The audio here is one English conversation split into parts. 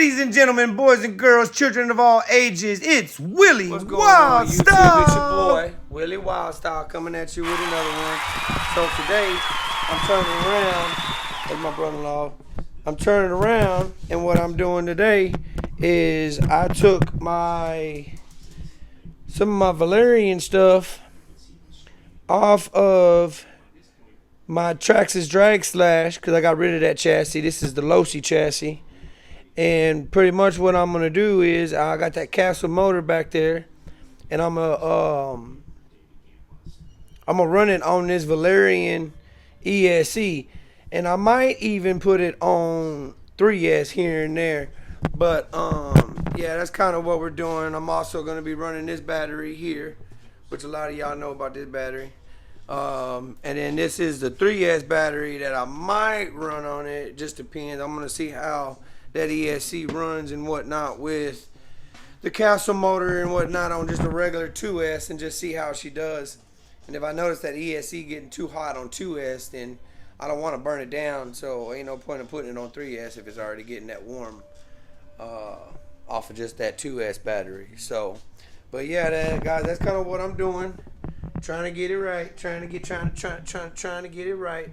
Ladies and gentlemen, boys and girls, children of all ages, it's Willie What's going on, YouTube? Wildstyle. It's your boy, Willie Wildstyle, coming at you with another one. So today, I'm turning around. That's my brother-in-law. I'm turning around, and what I'm doing today is I took some of my Valerian stuff off of my Traxxas Drag Slash, because I got rid of that chassis. This is the Losi chassis. And pretty much what I'm gonna do is I got that Castle motor back there, and I'm gonna run it on this Valerian ESC, and I might even put it on 3S here and there. But yeah, that's kind of what we're doing. I'm also gonna be running this battery here, which a lot of y'all know about this battery. And then this is the 3S battery that I might run on it. It just depends. I'm gonna see how that ESC runs and whatnot with the Castle motor and whatnot on just a regular 2S, and just see how she does. And if I notice that ESC getting too hot on 2S, then I don't want to burn it down, so ain't no point in putting it on 3S if it's already getting that warm off of just that 2S battery. So, but yeah, guys, that's kind of what I'm doing. Trying to get it right. Trying to get it right.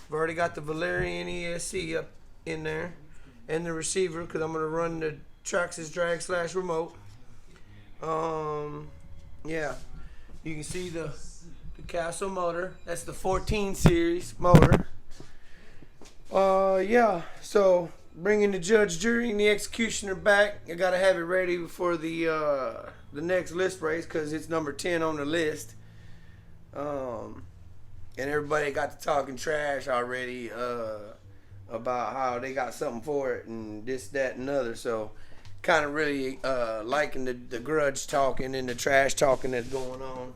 I've already got the Valerian ESC up in there and the receiver, because I'm gonna run the Traxxas Drag Slash remote. Yeah, you can see the Castle motor. That's the 14 series motor. Yeah. So bringing the judge, jury, and the executioner back. I gotta have it ready before the next list race, because it's number 10 on the list. And everybody got to talking trash already about how they got something for it and this, that, and other. So kind of really liking the grudge talking and the trash talking that's going on.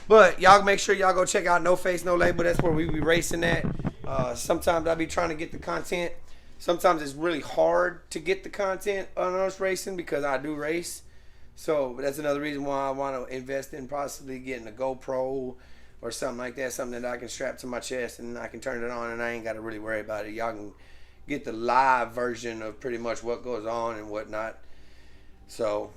But y'all make sure y'all go check out No Face No Label. That's where we be racing at. Sometimes I be trying to get the content. Sometimes it's really hard to get the content on us racing, because I do race. So that's another reason why I want to invest in possibly getting a GoPro or something like that, something that I can strap to my chest and I can turn it on and I ain't got to really worry about it. Y'all can get the live version of pretty much what goes on and whatnot. So,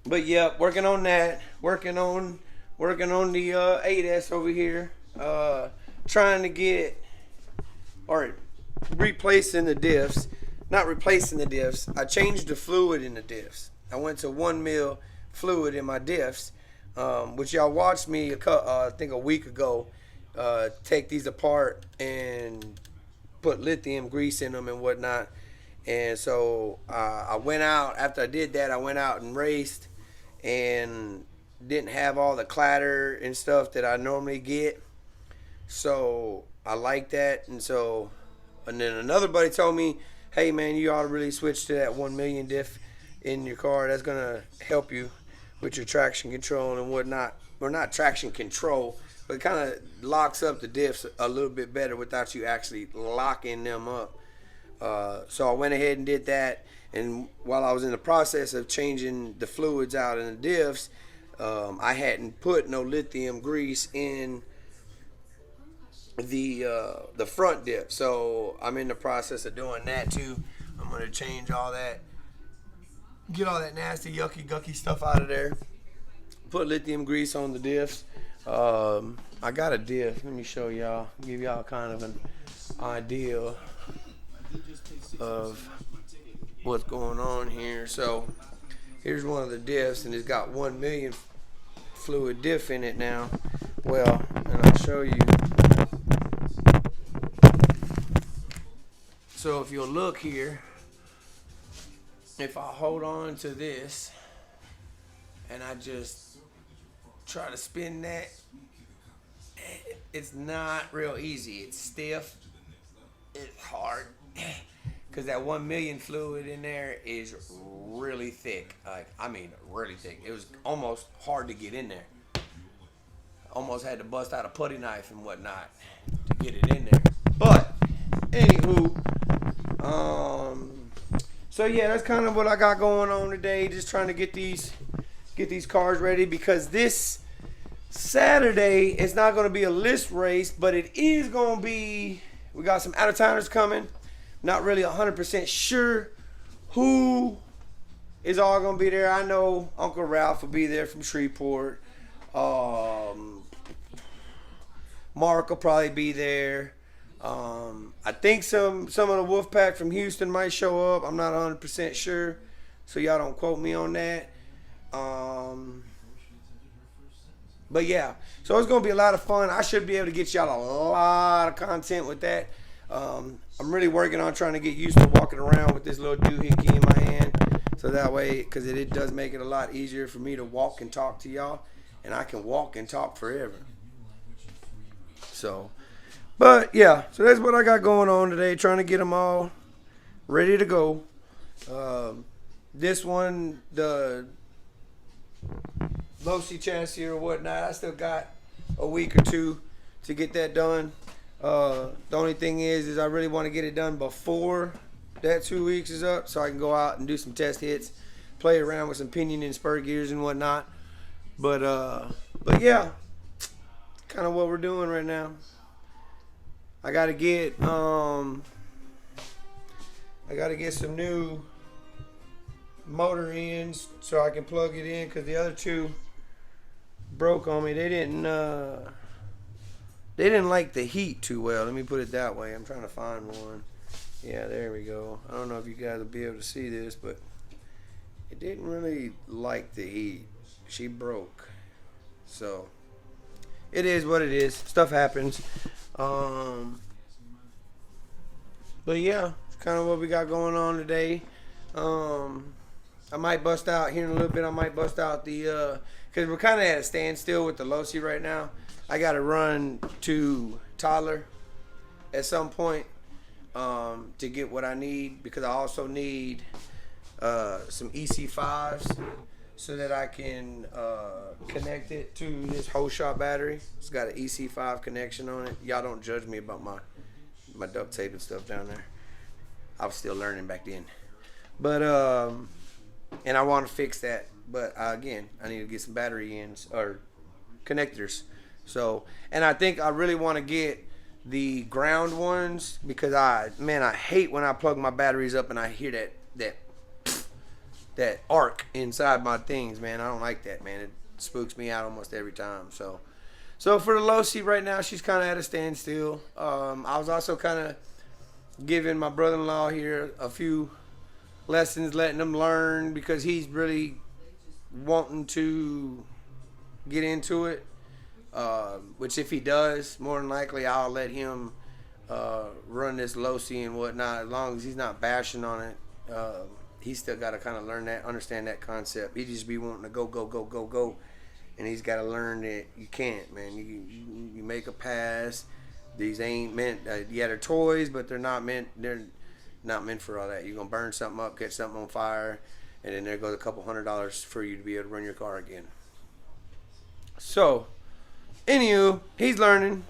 but yeah, working on that, working on the 8S over here, trying to get, or replacing the diffs. Not replacing the diffs. I changed the fluid in the diffs. I went to 1 mil fluid in my diffs, which y'all watched me, I think a week ago, take these apart and put lithium grease in them and whatnot. And so I went out, after I did that, I went out and raced and didn't have all the clatter and stuff that I normally get. So I like that. And then another buddy told me, hey man, you ought to really switch to that 1 million diff in your car. That's gonna help you with your traction control and whatnot. Or not traction control, but it kind of locks up the diffs a little bit better without you actually locking them up. So I went ahead and did that, and while I was in the process of changing the fluids out in the diffs, I hadn't put no lithium grease in the front diff. So I'm in the process of doing that too. I'm gonna change all that, get all that nasty, yucky, gucky stuff out of there. Put lithium grease on the diffs. I got a diff. Let me show y'all. Give y'all kind of an idea of what's going on here. So here's one of the diffs, and it's got 1 million fluid diff in it now. Well, and I'll show you. So if you'll look here, if I hold on to this and I just try to spin that, it's not real easy. It's stiff, it's hard, because that 1 million fluid in there is really thick. Really thick. It was almost hard to get in there. Almost had to bust out a putty knife and whatnot to get it in there. But anywho, so yeah, that's kind of what I got going on today. Just trying to get these cars ready, because this Saturday it's not going to be a list race, but it is going to be. We got some out of towners coming. Not really 100% sure who is all gonna be there. I know Uncle Ralph will be there from Shreveport. Mark will probably be there. I think some of the Wolfpack from Houston might show up. I'm not 100% sure, so y'all don't quote me on that. But yeah, so it's gonna be a lot of fun. I should be able to get y'all a lot of content with that. I'm really working on trying to get used to walking around with this little doohickey in my hand, so that way, because it does make it a lot easier for me to walk and talk to y'all, and I can walk and talk forever. So, but yeah, so that's what I got going on today, trying to get them all ready to go. This one, the losi chassis or whatnot, I still got a week or two to get that done. The only thing is I really want to get it done before that 2 weeks is up, so I can go out and do some test hits, play around with some pinion and spur gears and whatnot. But yeah, kind of what we're doing right now. I gotta get some new motor ends so I can plug it in, because the other two broke on me. They didn't like the heat too well. Let me put it that way. I'm trying to find one. Yeah, there we go. I don't know if you guys will be able to see this, but it didn't really like the heat. She broke. So it is what it is. Stuff happens. But yeah, it's kind of what we got going on today. I might bust out here in a little bit. I might bust out the because we're kind of at a standstill with the losi right now. I got to run to Tyler at some point to get what I need, because I also need some EC5s so that I can connect it to this whole shot battery. It's got an EC5 connection on it. Y'all don't judge me about my duct tape and stuff down there. I was still learning back then. But and I want to fix that. But again, I need to get some battery ends or connectors. So, and I think I really want to get the ground ones, because I hate when I plug my batteries up and I hear that arc inside my things, man. I don't like that, man. It spooks me out almost every time. So for the losi right now, she's kind of at a standstill. I was also kind of giving my brother-in-law here a few lessons, letting him learn, because he's really wanting to get into it. Which if he does, more than likely I'll let him run this losi and whatnot, as long as he's not bashing on it. He's still got to kind of learn that, understand that concept. He just be wanting to go, and he's got to learn that you can't, man. You make a pass. These ain't meant. Yeah, they're toys, but they're not meant. They're not meant for all that. You're gonna burn something up, catch something on fire, and then there goes a couple $100 for you to be able to run your car again. So, anywho, he's learning,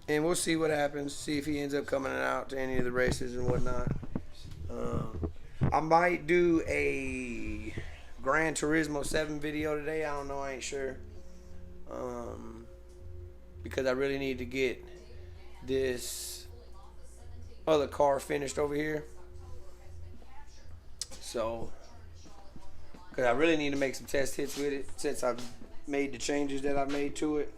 and we'll see what happens. See if he ends up coming out to any of the races and whatnot. I might do a Gran Turismo 7 video today. I don't know. I ain't sure. Because I really need to get this other car finished over here. So, because I really need to make some test hits with it since I've made the changes that I've made to it.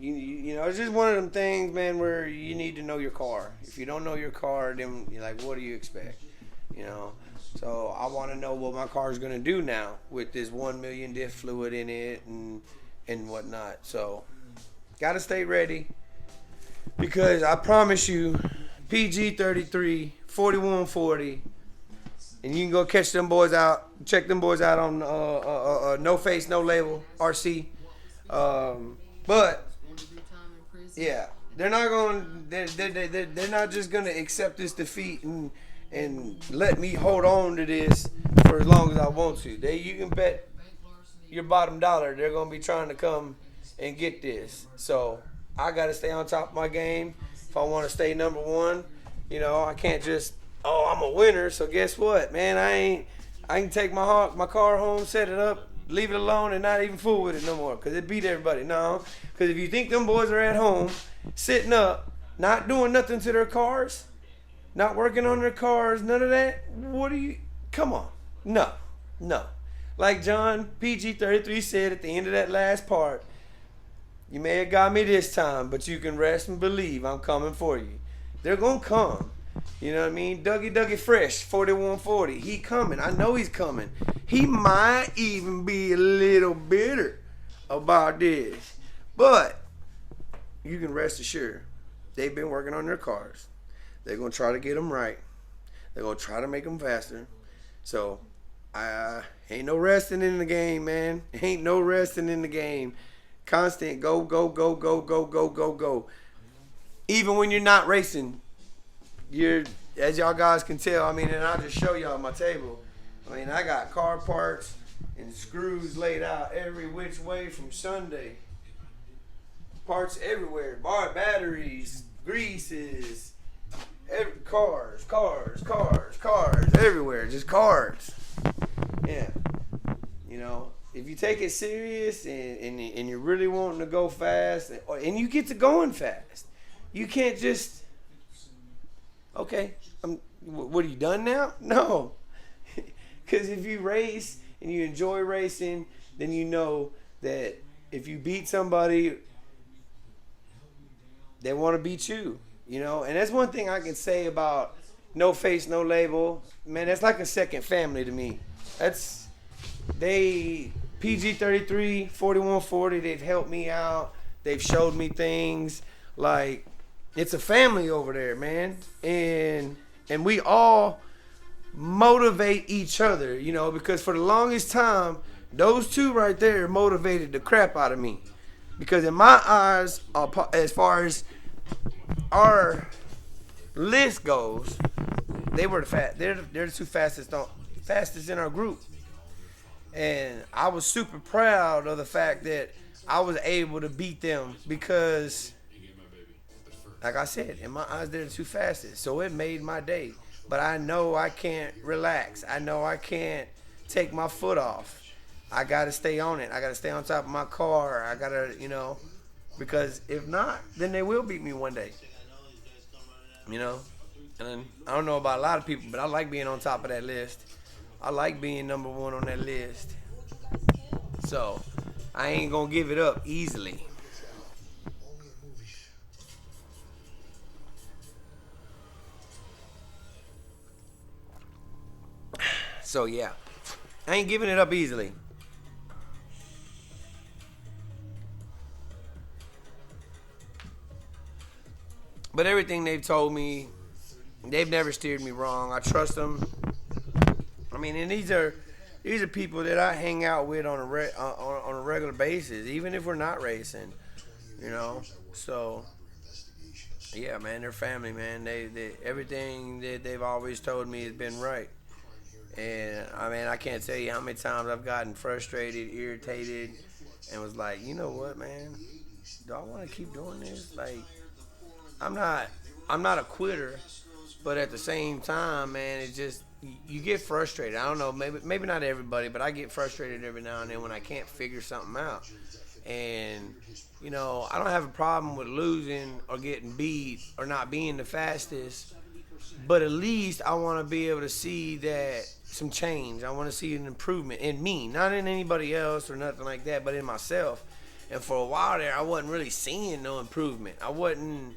You know, it's just one of them things, man, where you need to know your car. If you don't know your car, then you're like, what do you expect? You know, so I want to know what my car is going to do now with this 1 million diff fluid in it and whatnot. So, got to stay ready, because I promise you, PG-33, 4140, and you can go catch them boys out, check them boys out on No Face, No Label, RC. But yeah, they're not going. They're not just going to accept this defeat and let me hold on to this for as long as I want to. You can bet your bottom dollar they're going to be trying to come and get this. So I got to stay on top of my game if I want to stay number one. You know, I can't just, I'm a winner, so guess what, man? I can take my car home, set it up, leave it alone, and not even fool with it no more, because it beat everybody. No, because if you think them boys are at home sitting up not doing nothing to their cars, not working on their cars, none of that. What do you? Come on, no, no. Like John PG-33 said at the end of that last part, you may have got me this time, but you can rest and believe I'm coming for you. They're gonna come. You know what I mean? Dougie Fresh, 4140. He coming. I know he's coming. He might even be a little bitter about this. But you can rest assured, they've been working on their cars. They're going to try to get them right. They're going to try to make them faster. So, ain't no resting in the game, man. Ain't no resting in the game. Constant go, go, go, go, go, go, go, go. Even when you're not racing, you're, as y'all guys can tell, I mean, and I'll just show y'all my table. I mean, I got car parts and screws laid out every which way from Sunday. Parts everywhere. Batteries, greases, cars, everywhere. Just cars. Yeah. You know, if you take it serious and you're really wanting to go fast, and you get to going fast, you can't just, okay, what are you done now? No. Because if you race and you enjoy racing, then you know that if you beat somebody, they want to beat you. You know, and that's one thing I can say about No Face, No Label. Man, that's like a second family to me. They PG-33, 4140, they've helped me out. They've showed me things. Like, it's a family over there, man. And we all motivate each other, you know, because for the longest time, those two right there motivated the crap out of me. Because in my eyes, as far as our list goes, they're the two fastest in our group. And I was super proud of the fact that I was able to beat them because, like I said, in my eyes, they're the two fastest. So it made my day. But I know I can't relax. I know I can't take my foot off. I got to stay on it. I got to stay on top of my car. I got to, you know, because if not, then they will beat me one day. You know? And I don't know about a lot of people, but I like being on top of that list. I like being number one on that list. So, I ain't going to give it up easily. So, yeah. I ain't giving it up easily. But everything they've told me, they've never steered me wrong. I trust them. I mean, and these are people that I hang out with on a regular basis, even if we're not racing, you know. So, yeah, man, they're family, man. They everything that they've always told me has been right. And I mean, I can't tell you how many times I've gotten frustrated, irritated, and was like, you know what, man? Do I want to keep doing this? Like, I'm not a quitter, but at the same time, man, it's just you get frustrated. I don't know, maybe not everybody, but I get frustrated every now and then when I can't figure something out. And you know, I don't have a problem with losing or getting beat or not being the fastest, but at least I want to be able to see that some change. I want to see an improvement in me, not in anybody else or nothing like that, but in myself. And for a while there, I wasn't really seeing no improvement. I wasn't,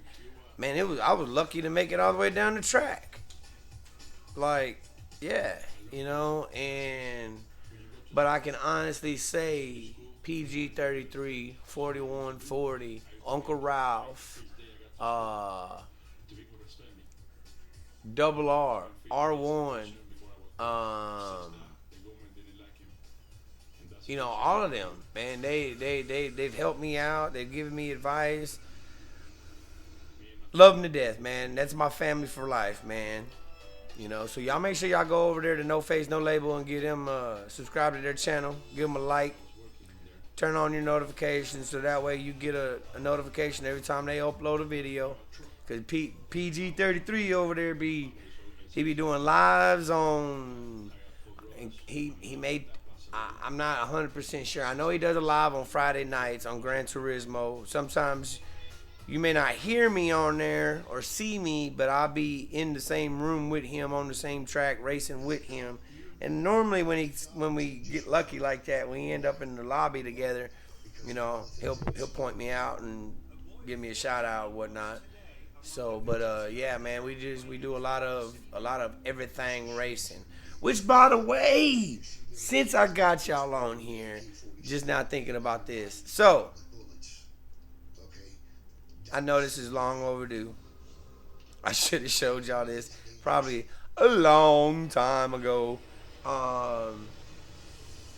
man, I was lucky to make it all the way down the track. Like, yeah, you know, but I can honestly say PG-33, 4140, Uncle Ralph, Double R, R1, you know, all of them, man, they've helped me out. They've given me advice. Love them to death, man. That's my family for life, man. You know, so y'all make sure y'all go over there to No Face, No Label and get them subscribe to their channel. Give them a like. Turn on your notifications so that way you get a notification every time they upload a video. Because PG-33 over there he be doing lives on, he made, I'm not 100% sure. I know he does a live on Friday nights on Gran Turismo. Sometimes You may not hear me on there or see me, but I'll be in the same room with him on the same track racing with him. And normally when we get lucky like that, we end up in the lobby together. You know, he'll point me out and give me a shout out or whatnot. So, but yeah, man, we do a lot of everything racing. Which, by the way, since I got y'all on here, just now thinking about this. So, I know this is long overdue. I should have showed y'all this probably a long time ago. Um,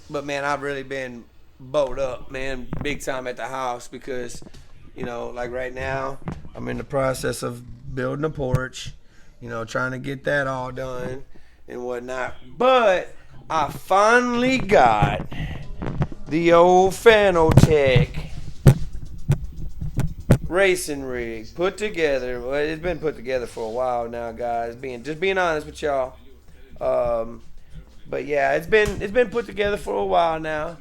but man, I've really been bowed up, man, big time at the house because, like right now, I'm in the process of building a porch, trying to get that all done and whatnot. But I finally got the old Fanotech racing rig put together. Well, it's been put together for a while now, guys. Being honest with y'all. But yeah, it's been put together for a while now.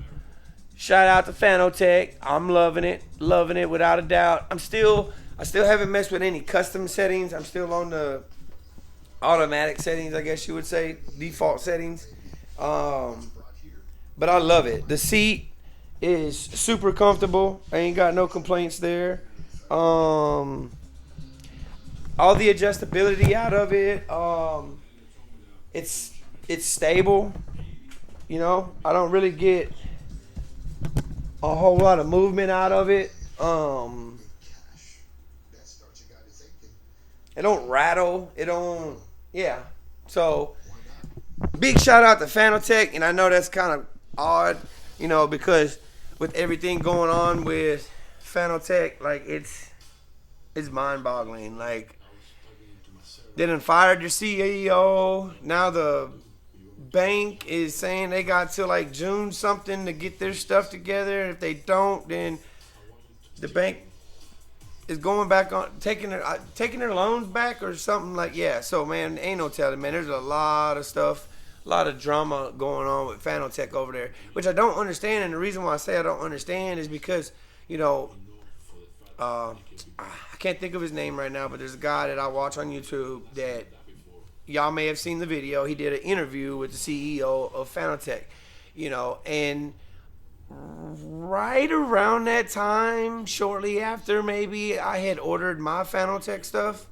Shout out to Fanotech. I'm loving it without a doubt. I still haven't messed with any custom settings. I'm still on the automatic settings, I guess you would say, default settings. But I love it. The seat is super comfortable. I ain't got no complaints there. All the adjustability out of it. It's stable. I don't really get a whole lot of movement out of it. It don't rattle. It don't. Yeah. So big shout out to Fanotech, and I know that's kind of odd, because with everything going on with Fanotech, like it's mind-boggling. Like they done fired your CEO. Now the bank is saying they got till like June something to get their stuff together. And if they don't, then the bank is going back on taking their loans back or something like. Yeah. So man, ain't no telling, man. There's a lot of stuff, a lot of drama going on with Fanotech over there, which I don't understand. And the reason why I say I don't understand is because I can't think of his name right now, but there's a guy that I watch on YouTube that y'all may have seen the video. He did an interview with the CEO of Fanotech, and right around that time, shortly after, maybe I had ordered my Fanotech stuff,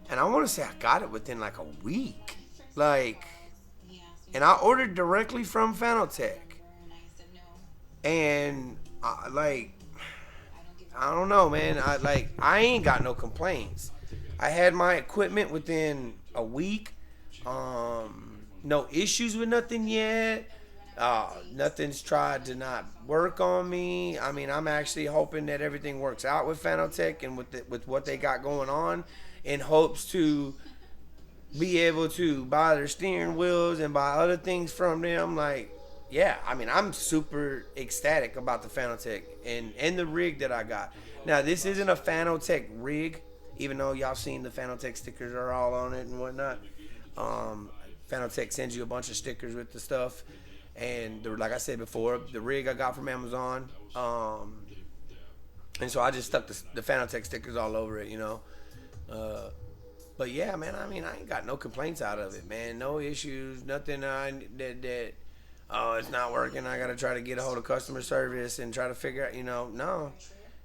and I want to say I got it within like a week, and I ordered directly from Fanotech, and I don't know, man. I ain't got no complaints. I had my equipment within a week. No issues with nothing yet. Nothing's tried to not work on me. I mean, I'm actually hoping that everything works out with Fanotech and with what they got going on, in hopes to be able to buy their steering wheels and buy other things from them. Yeah, I mean, I'm super ecstatic about the Fanotech and the rig that I got. Now, this isn't a Fanotech rig, even though y'all seen the Fanotech stickers are all on it and whatnot. Fanotech sends you a bunch of stickers with the stuff. And like I said before, the rig I got from Amazon. And so I just stuck the Fanotech stickers all over it, But yeah, man, I mean, I ain't got no complaints out of it, man. No issues, nothing that it's not working. I got to try to get a hold of customer service and try to figure out,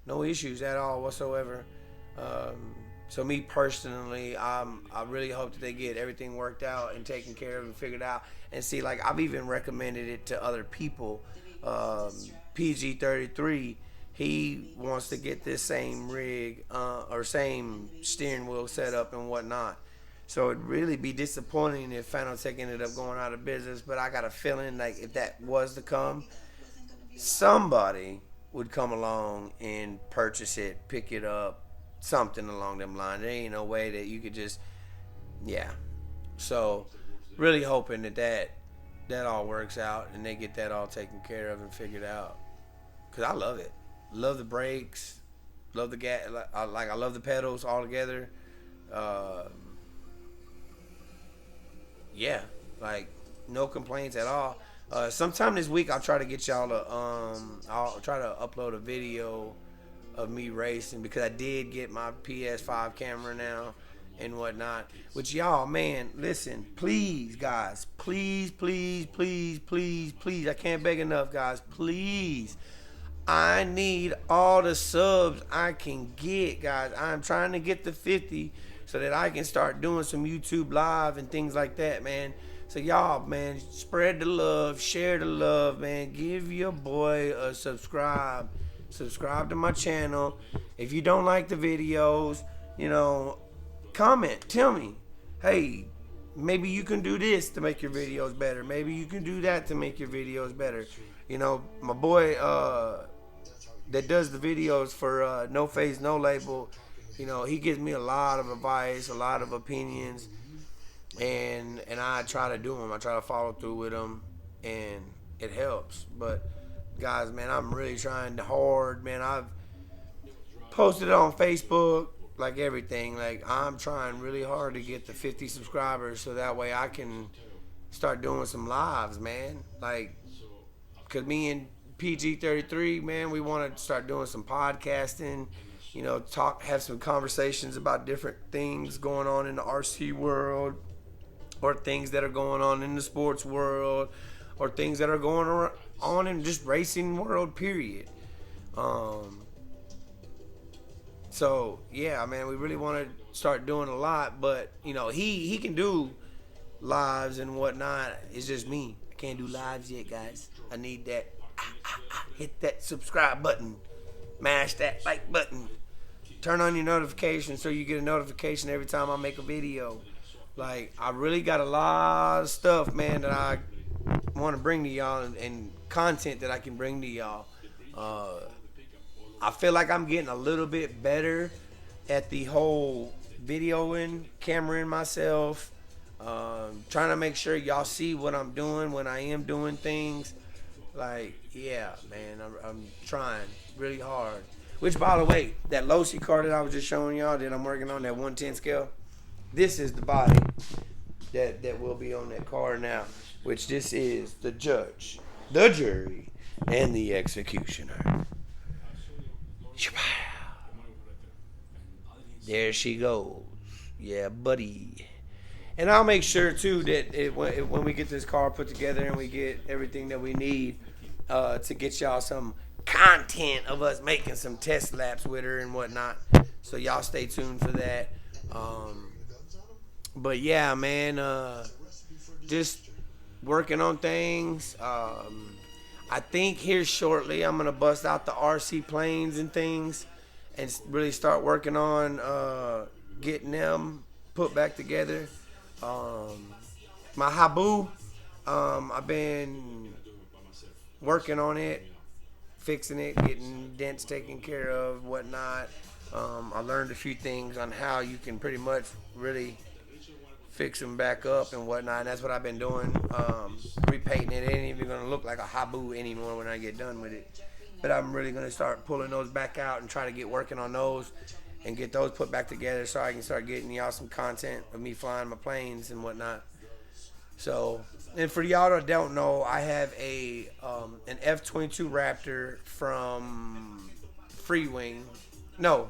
no issues at all whatsoever. So me personally, I really hope that they get everything worked out and taken care of and figured out. And see, like, I've even recommended it to other people. PG33, he wants to get this same rig or same steering wheel set up and whatnot. So it'd really be disappointing if Fanotech ended up going out of business. But I got a feeling like if that was to come, somebody would come along and purchase it, pick it up, something along them lines. There ain't no way that you could just, yeah. So really hoping that all works out and they get that all taken care of and figured out. Cause I love it. Love the brakes. Love the gas. I love the pedals all together. Yeah, like no complaints at all. Sometime this week I'll try to get y'all I'll try to upload a video of me racing, because I did get my PS5 camera now and whatnot. Which y'all, man, listen, please, guys, please, please, please, please, please. I can't beg enough, guys. Please. I need all the subs I can get, guys. I'm trying to get to 50 so that I can start doing some YouTube live and things like that, man. So y'all, man, spread the love, share the love, man. Give your boy a subscribe. Subscribe to my channel. If you don't like the videos, comment. Tell me, hey, maybe you can do this to make your videos better. Maybe you can do that to make your videos better. My boy that does the videos for No Face, No Label, he gives me a lot of advice, a lot of opinions, and I try to do them. I try to follow through with them, and it helps. But guys, man, I'm really trying hard, man. I've posted it on Facebook, like everything. Like, I'm trying really hard to get to 50 subscribers so that way I can start doing some lives, man. Like, because me and PG33, man, we want to start doing some podcasting, have some conversations about different things going on in the RC world, or things that are going on in the sports world, or things that are going on in just racing world, period. So yeah, man, we really want to start doing a lot, but he can do lives and whatnot. It's just me. I can't do lives yet, guys. I need that. Hit that subscribe button, mash that like button, turn on your notifications so you get a notification every time I make a video. Like, I really got a lot of stuff, man, that I want to bring to y'all, and content that I can bring to y'all. I feel like I'm getting a little bit better at the whole videoing, cameraing myself, trying to make sure y'all see what I'm doing when I am doing things. Like, yeah, man, I'm trying really hard. Which, by the way, that losi car that I was just showing y'all that I'm working on, that 110 scale, this is the body that will be on that car now. Which this is the judge, the jury, and the executioner. There she goes. Yeah, buddy. And I'll make sure, too, that when we get this car put together and we get everything that we need to get y'all some content of us making some test laps with her and whatnot. So y'all stay tuned for that. But, yeah, man, just working on things. I think here shortly I'm going to bust out the RC planes and things and really start working on getting them put back together. My Habu, I've been working on it, fixing it, getting dents taken care of, whatnot. I learned a few things on how you can pretty much really fix them back up and whatnot, and that's what I've been doing. Repainting it. It ain't even going to look like a Habu anymore when I get done with it. But I'm really going to start pulling those back out and try to get working on those and get those put back together so I can start getting y'all some content of me flying my planes and whatnot. So, and for y'all that don't know, I have an F-22 Raptor from Freewing. No.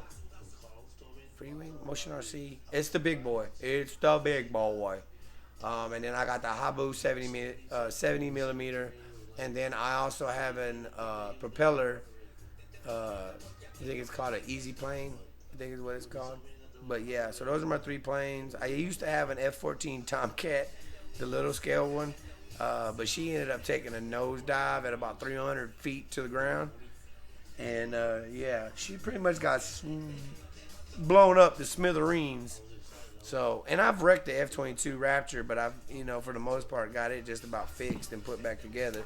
Freewing? Motion RC. It's the big boy. It's the big boy. And then I got the Habu 70 millimeter. And then I also have an propeller. I think it's called an Easy Plane. I think is what it's called. But yeah, so those are my three planes. I used to have an F-14 Tomcat, the little scale one. But she ended up taking a nosedive at about 300 feet to the ground. And yeah, she pretty much got blown up to smithereens. So, and I've wrecked the F-22 Raptor, but I've, for the most part, got it just about fixed and put back together.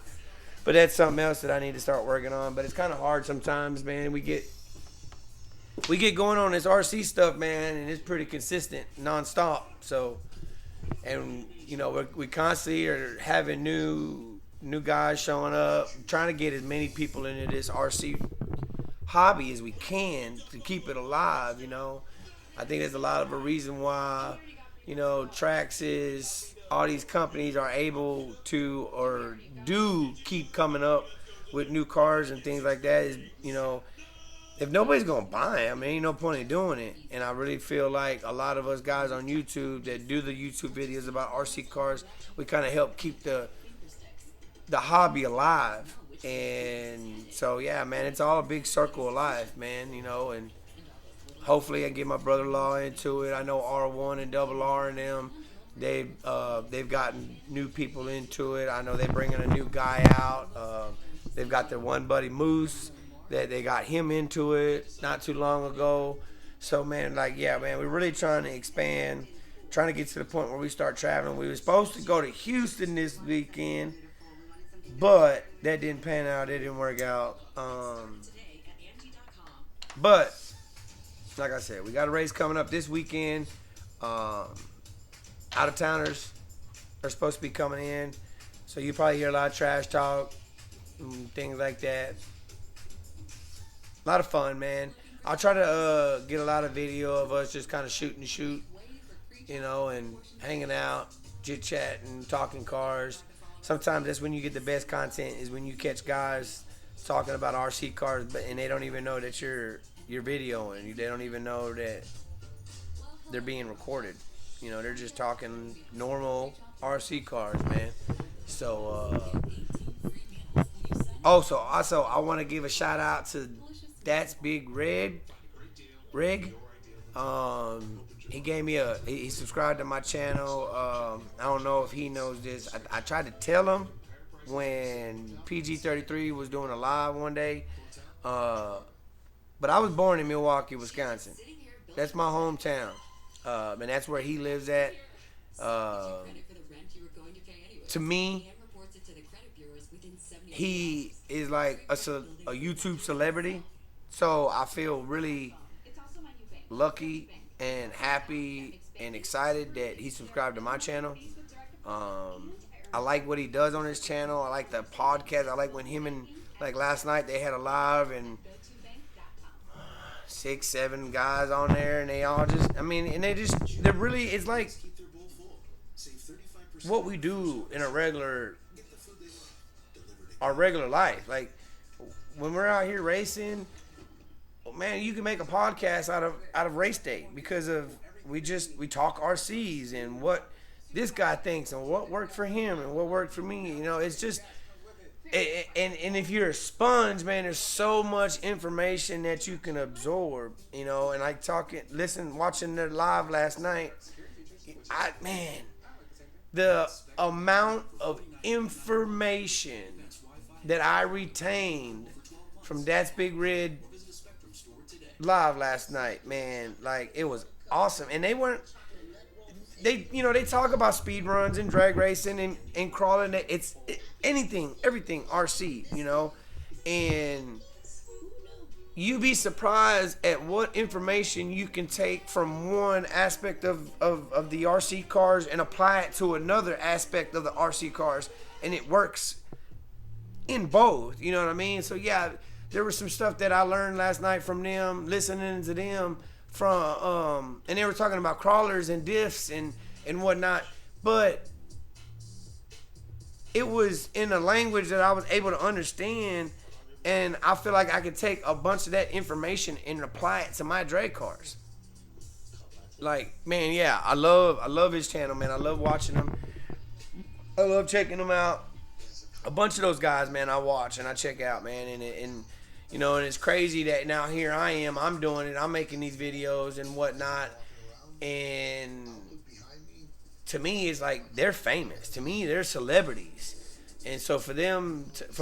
But that's something else that I need to start working on. But it's kind of hard sometimes, man. We get going on this RC stuff, man, and it's pretty consistent, nonstop. So, and we constantly are having new guys showing up, trying to get as many people into this RC hobby as we can to keep it alive. I think there's a lot of a reason why, Traxxas, all these companies are able to or do keep coming up with new cars and things like that. Is if nobody's gonna buy them, ain't no point in doing it. And I really feel like a lot of us guys on YouTube that do the YouTube videos about RC cars, we kind of help keep the hobby alive. And so yeah, man, it's all a big circle of life, man. And hopefully I get my brother-in-law into it. I know R1 and Double R and them. They've gotten new people into it. I know they're bringing a new guy out. They've got their one buddy Moose that they got him into it not too long ago. So man, like yeah, man, we're really trying to expand, trying to get to the point where we start traveling. We were supposed to go to Houston this weekend, but that didn't pan out. It didn't work out. But like I said, we got a race coming up this weekend. Out of towners are supposed to be coming in, so you probably hear a lot of trash talk and things like that. A lot of fun, man. I'll try to get a lot of video of us just kind of shooting the shoot, and hanging out, chit chatting, talking cars. Sometimes that's when you get the best content, is when you catch guys talking about RC cars, and they don't even know that you're videoing. They don't even know that they're being recorded. They're just talking normal RC cars, man. So, also, I want to give a shout out to That's Big Rig. He gave me he subscribed to my channel. I don't know if he knows this. I tried to tell him when PG-33 was doing a live one day. But I was born in Milwaukee, Wisconsin. That's my hometown. And that's where he lives at. To me, he is like a YouTube celebrity. So I feel really lucky and happy and excited that he subscribed to my channel. I like what he does on his channel. I like the podcast. I like when him and, like last night, they had a live and 6, 7 guys on there, and they all just, they're really, it's like what we do in our regular life. Like when we're out here racing, man, you can make a podcast out of race day, because of we talk RCs and what this guy thinks and what worked for him and what worked for me. It's just. And if you're a sponge, man, there's so much information that you can absorb, and watching their live last night, the amount of information that I retained from That's Big Red live last night, man, like it was awesome. And they talk about speed runs and drag racing and crawling. It's everything RC, and you be surprised at what information you can take from one aspect of the RC cars and apply it to another aspect of the RC cars, and it works in both. You know what I mean? So yeah, there was some stuff that I learned last night from them, listening to them and they were talking about crawlers and diffs and whatnot, but it was in a language that I was able to understand, and I feel like I could take a bunch of that information and apply it to my drag cars. Like, man, yeah, I love his channel, man. I love watching him. I love checking him out. A bunch of those guys, man, I watch and I check out, man, and it's crazy that now here I am, I'm doing it, I'm making these videos and whatnot, and to me, it's like they're famous. To me, they're celebrities. And so for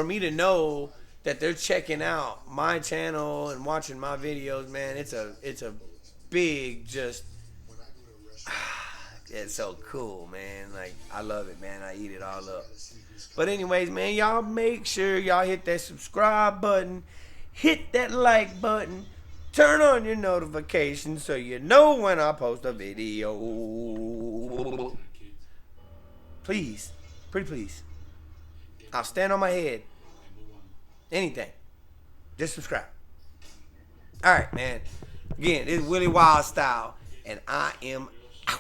me to know that they're checking out my channel and watching my videos, man, it's a big it's so cool, man. Like, I love it, man. I eat it all up. But anyways, man, y'all make sure y'all hit that subscribe button, hit that like button, turn on your notifications so you know when I post a video. Please, pretty please. I'll stand on my head. Anything. Just subscribe. Alright, man. Again, this is Willie Wild Style, and I am out.